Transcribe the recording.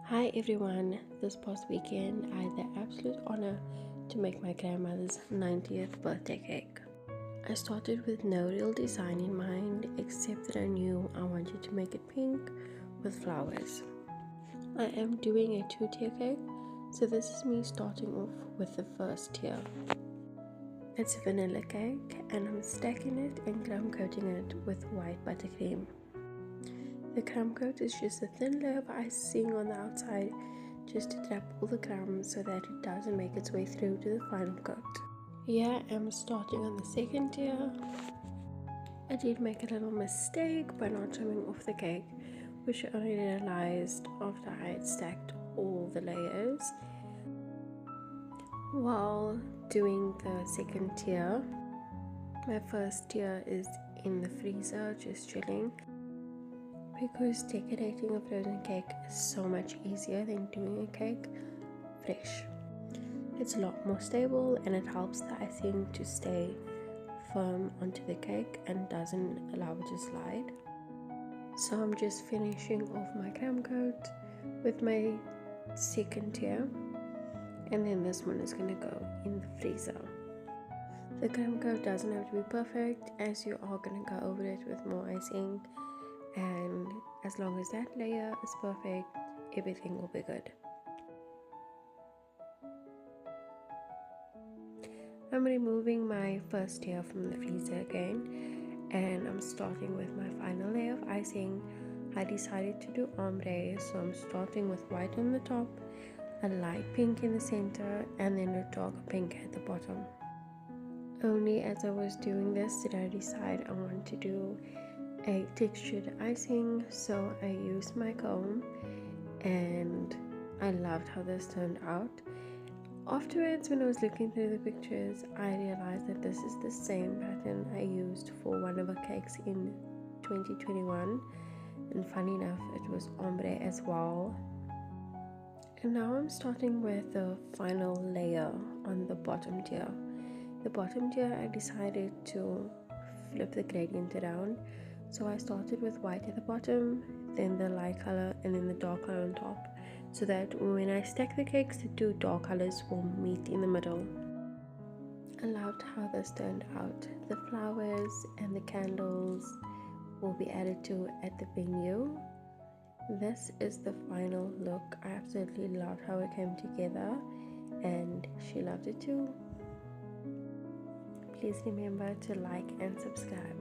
Hi everyone, this past weekend I had the absolute honor to make my grandmother's 90th birthday cake. I started with no real design in mind except that I knew I wanted to make it pink with flowers. I am doing a 2-tier cake, so this is me starting off with the first tier. It's a vanilla cake and I'm stacking it and crumb coating it with white buttercream. The crumb coat is just a thin layer of icing on the outside just to trap all the crumbs so that it doesn't make its way through to the final coat. Here I'm starting on the second tier. I did make a little mistake by not trimming off the cake, which I only realized after I had stacked all the layers. While doing the second tier, my first tier is in the freezer just chilling, because decorating a frozen cake is so much easier than doing a cake fresh. It's a lot more stable and it helps the icing to stay firm onto the cake and doesn't allow it to slide. So I'm just finishing off my crumb coat with my second tier, and then this one is going to go in the freezer. The crumb coat doesn't have to be perfect, as you are going to go over it with more icing, and as long as that layer is perfect, everything will be good. I'm removing my first tier from the freezer again, and I'm starting with my final layer of icing. I decided to do ombre, so I'm starting with white on the top, a light pink in the center, and then a dark pink at the bottom. Only as I was doing this did I decide I want to do a textured icing, so I used my comb and I loved how this turned out. Afterwards, when I was looking through the pictures, I realized that this is the same pattern I used for one of our cakes in 2021, and funny enough, it was ombre as well. And now I'm starting with the final layer on the bottom tier. The bottom tier, I decided to flip the gradient around. So I started with white at the bottom, then the light color, and then the dark color on top, so that when I stack the cakes, the two dark colors will meet in the middle. I loved how this turned out. The flowers and the candles will be added to at the venue. This is the final look. I absolutely loved how it came together, and she loved it too. Please remember to like and subscribe.